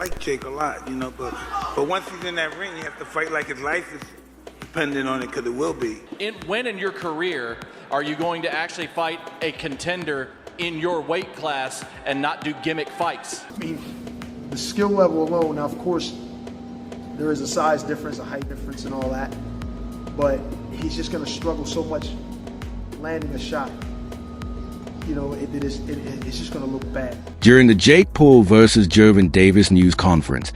like Jake a lot, you know, but once he's in that ring, he has to fight like his life is dependent on it, because it will be. When in your career are you going to actually fight a contender in your weight class and not do gimmick fights? I mean, the skill level alone, now of course, there is a size difference, a height difference and all that, but he's just going to struggle so much landing a shot. You know, it's just going to look bad. During the Jake Paul versus Gervonta Davis news conference,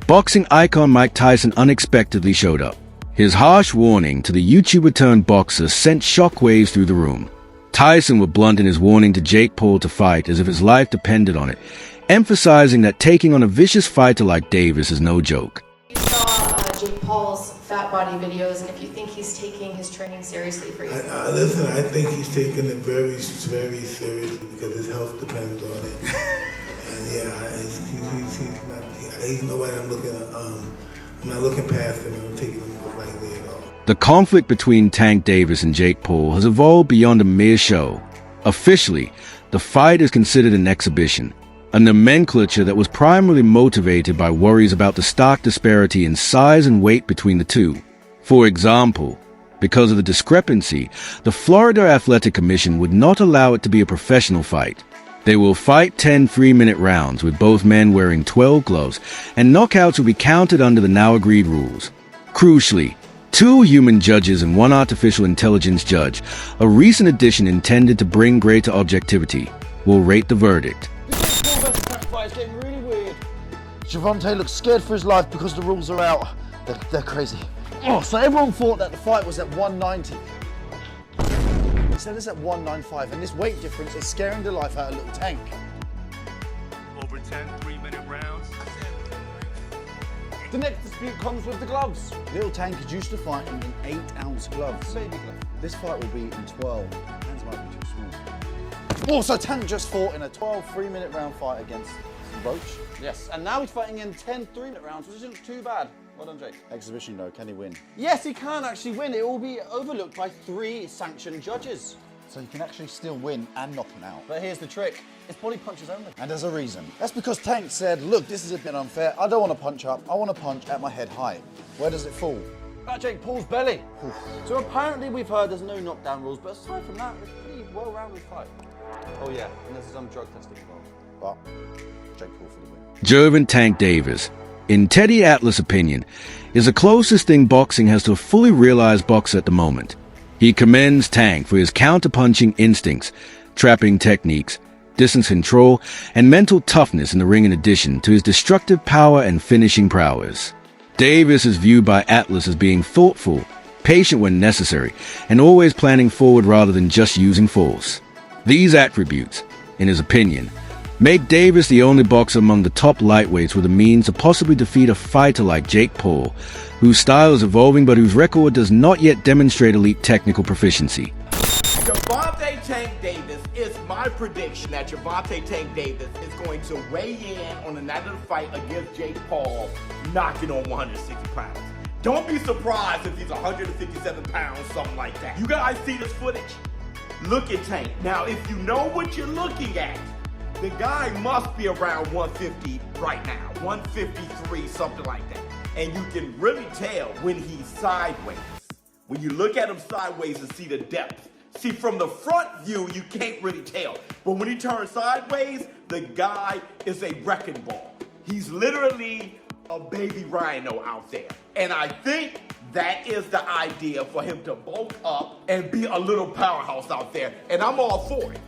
boxing icon Mike Tyson unexpectedly showed up. His harsh warning to the YouTuber-turned-boxer sent shockwaves through the room. Tyson was blunt in his warning to Jake Paul to fight as if his life depended on it, emphasizing that taking on a vicious fighter like Davis is no joke. You saw Jake Paul's fat body videos, and if you think he's taking his training seriously for you. Listen, I think he's taking it very, very seriously because his health depends on it. And yeah, he's nobody I'm not looking past him. I'm taking him lightly at all. The conflict between Tank Davis and Jake Paul has evolved beyond a mere show. Officially, the fight is considered an exhibition, a nomenclature that was primarily motivated by worries about the stark disparity in size and weight between the two. For example, because of the discrepancy, the Florida Athletic Commission would not allow it to be a professional fight. They will fight 10 3-minute rounds with both men wearing 12 gloves, and knockouts will be counted under the now agreed rules. Crucially, 2 human judges and 1 artificial intelligence judge, a recent addition intended to bring greater objectivity, will rate the verdict. It's getting really weird. Gervonta looks scared for his life because the rules are out. They're crazy. Oh, so everyone thought that the fight was at 190. Instead it's at 195, and this weight difference is scaring the life out of little Tank. Over 10 3-minute rounds. The next dispute comes with the gloves. Little Tank is used to fighting in 8-ounce gloves. Baby glove. This fight will be in 12. Hands might be too small. Also, Tank just fought in a 12 3-minute round fight against Roach. Yes, and now he's fighting in 10 3-minute rounds, which isn't too bad. Well done, Jake. Exhibition though, can he win? Yes, he can actually win. It will be overlooked by 3 sanctioned judges. So you can actually still win and knock him out. But here's the trick. It's body punches only. And there's a reason. That's because Tank said, look, this is a bit unfair. I don't want to punch up. I want to punch at my head height. Where does it fall? At Jake Paul's belly. So apparently we've heard there's no knockdown rules, but aside from that, it's a pretty well-rounded fight. Oh yeah, and there's some drug testing involved. But Jake Paul for the win. Gervonta Tank Davis, in Teddy Atlas' opinion, is the closest thing boxing has to a fully realized boxer at the moment. He commends Tank for his counter-punching instincts, trapping techniques, distance control, and mental toughness in the ring in addition to his destructive power and finishing prowess. Davis is viewed by Atlas as being thoughtful, patient when necessary, and always planning forward rather than just using force. These attributes, in his opinion, make Davis the only boxer among the top lightweights with the means to possibly defeat a fighter like Jake Paul, whose style is evolving but whose record does not yet demonstrate elite technical proficiency. Gervonta Tank Davis is my prediction that Gervonta Tank Davis is going to weigh in on the night of the fight against Jake Paul, knocking on 160 pounds. Don't be surprised if he's 157 pounds, something like that. You guys see this footage? Look at Tank. Now, if you know what you're looking at, the guy must be around 150 right now, 153, something like that. And you can really tell when he's sideways. When you look at him sideways and see the depth. See, from the front view, you can't really tell. But when he turns sideways, the guy is a wrecking ball. He's literally a baby rhino out there. And I think that is the idea for him to bulk up and be a little powerhouse out there. And I'm all for it.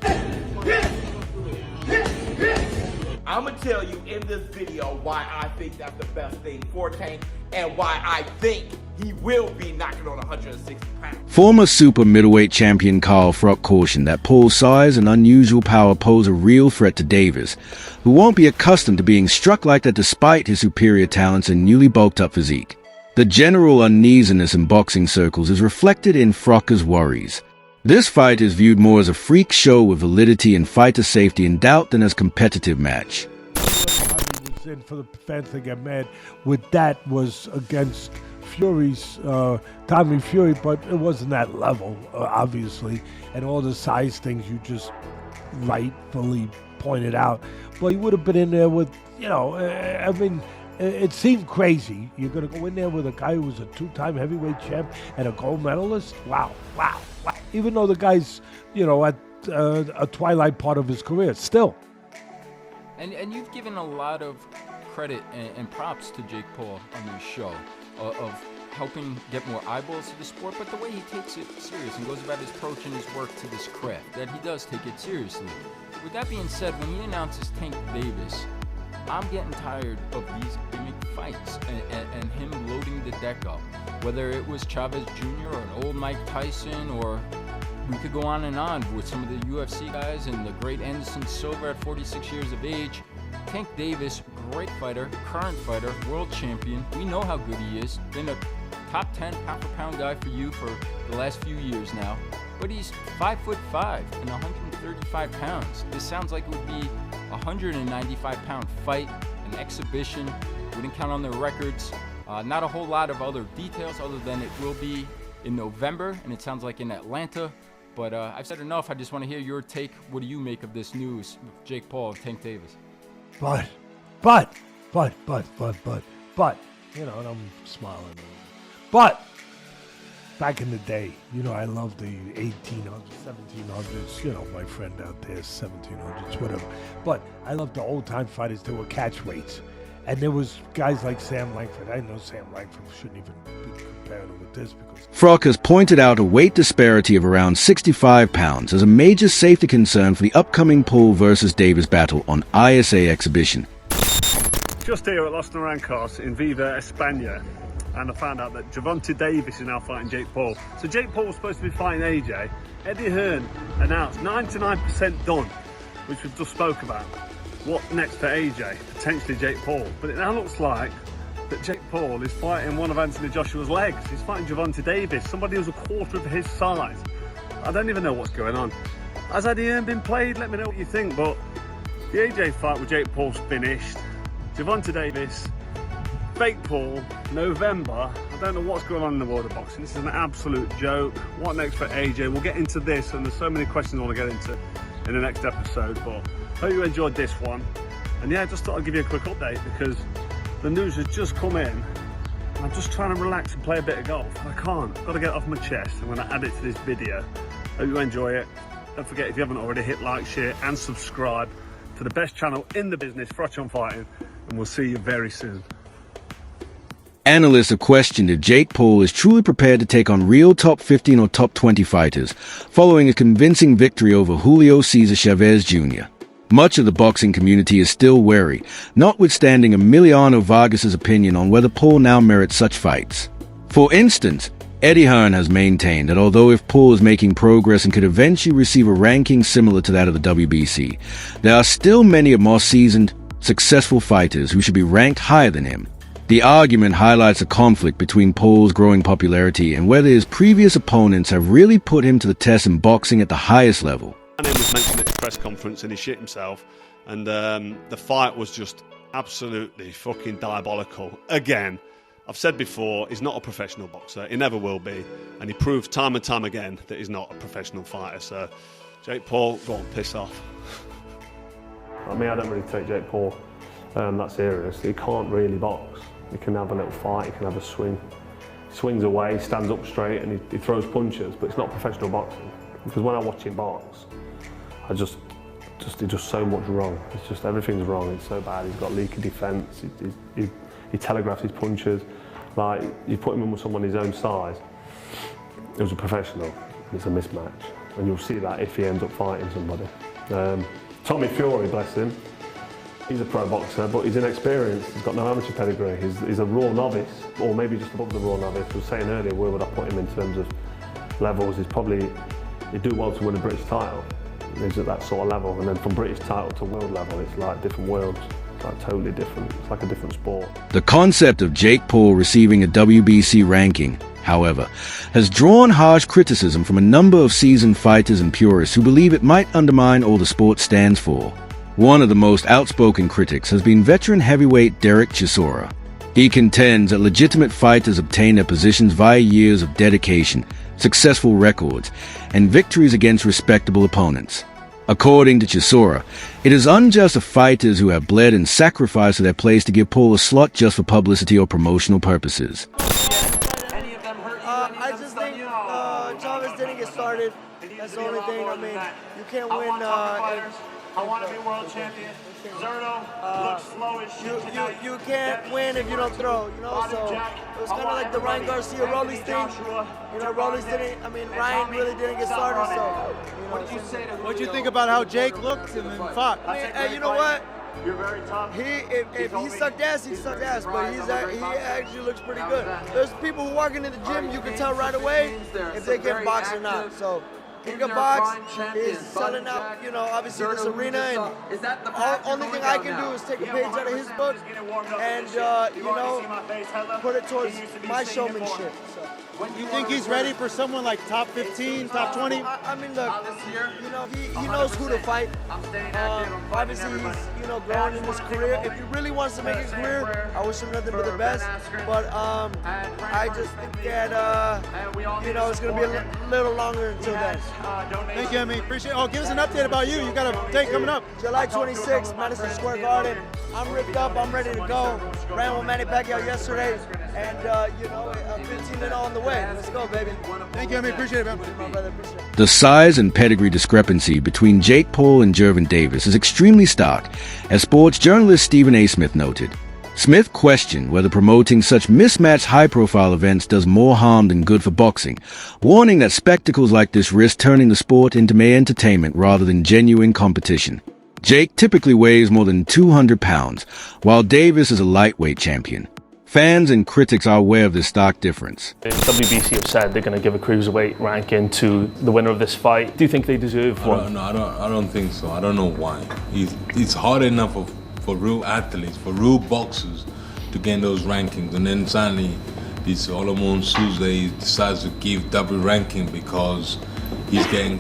I'm gonna tell you in this video why I think that's the best thing for Tank and why I think he will be knocking on 160 pounds. Former super middleweight champion Carl Froch cautioned that Paul's size and unusual power pose a real threat to Davis, who won't be accustomed to being struck like that despite his superior talents and newly bulked up physique. The general uneasiness in boxing circles is reflected in Froch's worries. This fight is viewed more as a freak show with validity and fighter safety in doubt than as competitive match. 100% for the fans to get mad with that was against Fury's, Tommy Fury, but it wasn't that level, obviously. And all the size things you just rightfully pointed out. But he would have been in there with, I mean, it seemed crazy. You're going to go in there with a guy who was a 2-time heavyweight champ and a gold medalist? Wow. Even though the guy's, at a twilight part of his career, still. And you've given a lot of credit and props to Jake Paul on your show of helping get more eyeballs to the sport, but the way he takes it serious and goes about his approach and his work to this craft, that he does take it seriously. With that being said, when he announces Tank Davis, I'm getting tired of these gimmick fights and him loading the deck up. Whether it was Chavez Jr. or an old Mike Tyson, or we could go on and on with some of the UFC guys and the great Anderson Silva at 46 years of age. Tank Davis, great fighter, current fighter, world champion. We know how good he is. Been a top 10 pound-for-pound guy for you for the last few years now. But he's 5'5" and 135 pounds. This sounds like it would be a 195-pound fight, an exhibition. We didn't count on their records. Not a whole lot of other details other than it will be in November, and it sounds like in Atlanta. But I've said enough. I just want to hear your take. What do you make of this news with Jake Paul and Tank Davis? But, and I'm smiling. But back in the day, I love the 1800s, 1700s, my friend out there, 1700s, whatever. But I love the old-time fighters. They were catchweights. And there was guys like Sam Langford. I know Sam Langford shouldn't even be comparing him with this because... Frock has pointed out a weight disparity of around 65 pounds as a major safety concern for the upcoming Paul versus Davis battle on ISA exhibition. Just here at Los Naranjos in Viva, España, and I found out that Gervonta Davis is now fighting Jake Paul. So Jake Paul was supposed to be fighting AJ. Eddie Hearn announced 99% done, which we just spoke about. What next for AJ? Potentially Jake Paul. But it now looks like that Jake Paul is fighting one of Anthony Joshua's legs. He's fighting Gervonta Davis, somebody who's a quarter of his size. I don't even know what's going on. Has Eddie Hearn been played? Let me know what you think. But the AJ fight with Jake Paul's finished. Gervonta Davis, fake Paul, November. I don't know what's going on in the world of boxing. This is an absolute joke. What next for AJ? We'll get into this, and there's so many questions I want to get into in the next episode. But hope you enjoyed this one. And yeah, I just thought I'd give you a quick update because the news has just come in. I'm just trying to relax and play a bit of golf. I can't. I've got to get it off my chest. I'm going to add it to this video. Hope you enjoy it. Don't forget, if you haven't already, hit like, share and subscribe to the best channel in the business, Frotch on Fighting. And we'll see you very soon. Analysts have questioned if Jake Paul is truly prepared to take on real top 15 or top 20 fighters, following a convincing victory over Julio Cesar Chavez Jr. Much of the boxing community is still wary, notwithstanding Emiliano Vargas's opinion on whether Paul now merits such fights. For instance, Eddie Hearn has maintained that although if Paul is making progress and could eventually receive a ranking similar to that of the WBC, there are still many more seasoned, successful fighters who should be ranked higher than him. The argument highlights a conflict between Paul's growing popularity and whether his previous opponents have really put him to the test in boxing at the highest level. And it was mentioned at his press conference and he shit himself, and the fight was just absolutely fucking diabolical. Again, I've said before, he's not a professional boxer, he never will be, and he proved time and time again that he's not a professional fighter. So Jake Paul, go on, piss off. I mean, I don't really take Jake Paul that serious. He can't really box. He can have a little fight, he can have a swing. He swings away, stands up straight, and he throws punches, but it's not professional boxing. Because when I watch him box, he does so much wrong. It's just, everything's wrong, it's so bad. He's got leaky defence, he telegraphs his punches. Like, you put him in with someone his own size, it was a professional, it's a mismatch. And you'll see that if he ends up fighting somebody. Tommy Fury, bless him, he's a pro boxer, but he's inexperienced. He's got no amateur pedigree. He's a raw novice, or maybe just above the raw novice. I was saying earlier, where would I put him in terms of levels? He'd do well to win a British title. He's at that sort of level, and then from British title to world level, it's like different worlds. It's like totally different. It's like a different sport. The concept of Jake Paul receiving a WBC ranking, however, has drawn harsh criticism from a number of seasoned fighters and purists who believe it might undermine all the sport stands for. One of the most outspoken critics has been veteran heavyweight Derek Chisora. He contends that legitimate fighters obtain their positions via years of dedication, successful records, and victories against respectable opponents. According to Chisora, it is unjust of fighters who have bled and sacrificed to their place to give Paul a slot just for publicity or promotional purposes. I just think Chavez didn't get started. That's the only thing. I mean, you can't win. I want to be world champion. Zerno looks slow as shit tonight. You can't win if you don't throw, you know, so it was kind of like the Ryan Garcia Rollies thing. You know, Rollies didn't, I mean, Ryan really didn't get started, so, you know. What do you think about how Jake looked and fought? I mean, hey, you know what? You're very tough. If he sucked ass, he sucked ass, but he actually looks pretty good. There's people who walk into the gym, you can tell right away if they can box or not, so. He can box, he's selling out, you know, obviously this arena, and the only thing I can do is take a page out of his book and, you know, put it towards my showmanship. So. You think he's ready for someone like top 15, top 20? I mean, look, you know, he knows who to fight. Obviously, he's, you know, growing in his career. If he really wants to make a career, I wish him nothing but the best. But I just think that, you know, it's going to be a little longer until then. Thank you, Emmy. Appreciate it. Oh, give us an update about you. You got a date coming up. July 26th, Madison Square Garden. I'm ripped up. I'm ready to go. Ran with Manny Pacquiao yesterday. And, you know, 15-0 on the way. Let's go, baby. Thank you, Emmy. Appreciate it, man. My brother, appreciate it. The size and pedigree discrepancy between Jake Paul and Gervonta Davis is extremely stark, as sports journalist Stephen A. Smith noted. Smith questioned whether promoting such mismatched high-profile events does more harm than good for boxing, warning that spectacles like this risk turning the sport into mere entertainment rather than genuine competition. Jake typically weighs more than 200 pounds, while Davis is a lightweight champion. Fans and critics are aware of this stark difference. WBC have said they're going to give a cruiserweight ranking to the winner of this fight. Do you think they deserve one? No, I don't think so. I don't know why. It's hard enough for real athletes, for real boxers, to get those rankings, and then suddenly this Solomon Tuesday decides to give double ranking because he's getting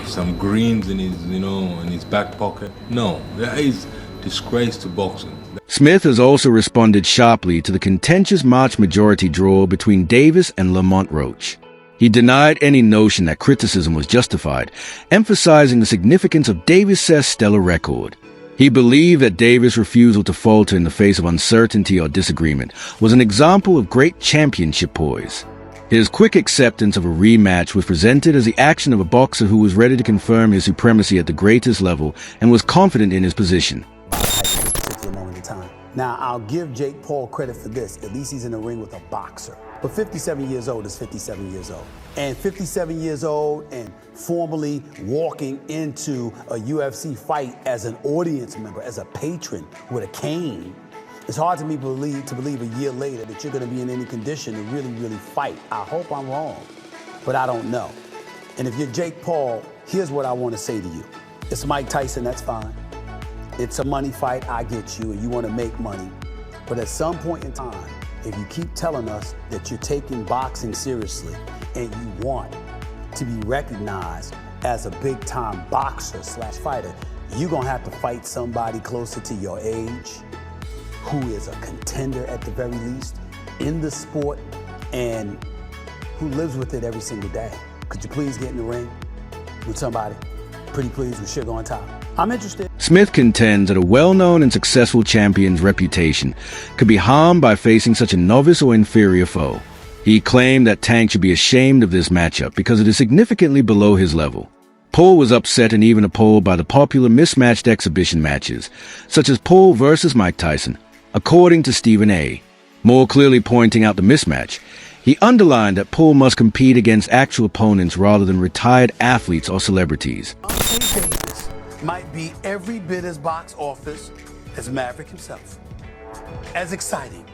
some greens in his, you know, in his back pocket. No, that is disgrace to boxing. Smith has also responded sharply to the contentious March majority draw between Davis and Lamont Roach. He denied any notion that criticism was justified, emphasizing the significance of Davis' stellar record. He believed that Davis' refusal to falter in the face of uncertainty or disagreement was an example of great championship poise. His quick acceptance of a rematch was presented as the action of a boxer who was ready to confirm his supremacy at the greatest level and was confident in his position. Now, I'll give Jake Paul credit for this. At least he's in the ring with a boxer. But 57 years old is 57 years old. And 57 years old and formally walking into a UFC fight as an audience member, as a patron with a cane, it's hard to me believe a year later that you're going to be in any condition to really, really fight. I hope I'm wrong, but I don't know. And if you're Jake Paul, here's what I want to say to you. It's Mike Tyson, that's fine. It's a money fight, I get you, and you want to make money. But at some point in time, if you keep telling us that you're taking boxing seriously and you want to be recognized as a big-time boxer / fighter, you're going to have to fight somebody closer to your age, who is a contender at the very least in the sport and who lives with it every single day. Could you please get in the ring with somebody? Pretty please with sugar on top. I'm interested. Smith contends that a well-known and successful champion's reputation could be harmed by facing such a novice or inferior foe. He claimed that Tank should be ashamed of this matchup because it is significantly below his level. Paul was upset and even appalled by the popular mismatched exhibition matches, such as Paul versus Mike Tyson, according to Stephen A. More clearly pointing out the mismatch, he underlined that Paul must compete against actual opponents rather than retired athletes or celebrities. Davis might be every bit as box office as Maverick himself. As exciting,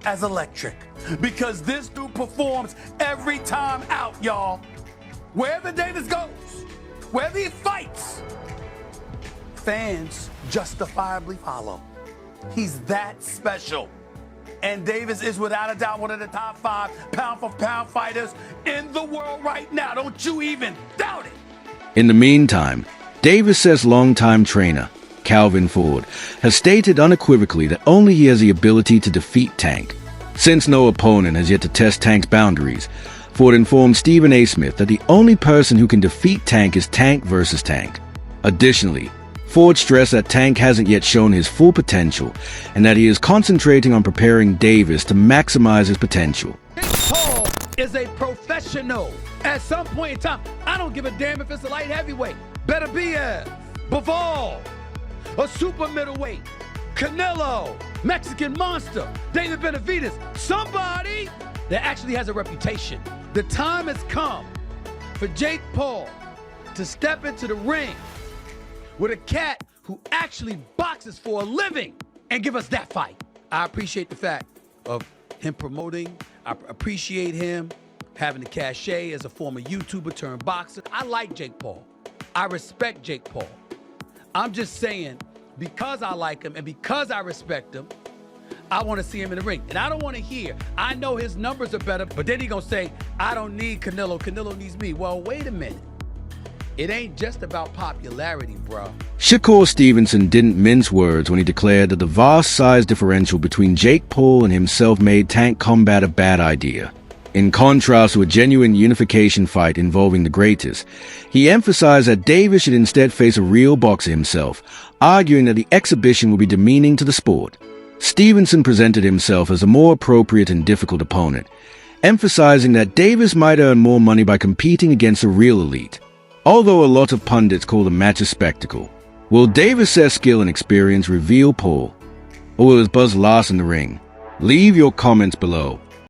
as electric, because this dude performs every time out, y'all. Wherever Davis goes, wherever he fights, fans justifiably follow. He's that special. And Davis is without a doubt one of the top 5 pound-for-pound fighters in the world right now. Don't you even doubt it. In the meantime, Davis' longtime trainer, Calvin Ford, has stated unequivocally that only he has the ability to defeat Tank. Since no opponent has yet to test Tank's boundaries, Ford informed Stephen A. Smith that the only person who can defeat Tank is Tank versus Tank. Additionally, Ford stressed that Tank hasn't yet shown his full potential and that he is concentrating on preparing Davis to maximize his potential. Paul is a professional. At some point in time, I don't give a damn if it's a light heavyweight. Better be a Bivol, a super middleweight, Canelo, Mexican Monster, David Benavidez, somebody that actually has a reputation. The time has come for Jake Paul to step into the ring with a cat who actually boxes for a living and give us that fight. I appreciate the fact of him promoting. I appreciate him having the cachet as a former YouTuber turned boxer. I like Jake Paul. I respect Jake Paul. I'm just saying, because I like him and because I respect him, I want to see him in the ring. And I don't want to hear, I know his numbers are better, but then he gonna say, I don't need Canelo, Canelo needs me. Well, wait a minute. It ain't just about popularity, bro. Shakur Stevenson didn't mince words when he declared that the vast size differential between Jake Paul and himself made Tank combat a bad idea. In contrast to a genuine unification fight involving the greatest, he emphasized that Davis should instead face a real boxer himself, arguing that the exhibition would be demeaning to the sport. Stevenson presented himself as a more appropriate and difficult opponent, emphasizing that Davis might earn more money by competing against a real elite. Although a lot of pundits call the match a spectacle, will Davis' skill and experience reveal Paul? Or will his buzz last in the ring? Leave your comments below.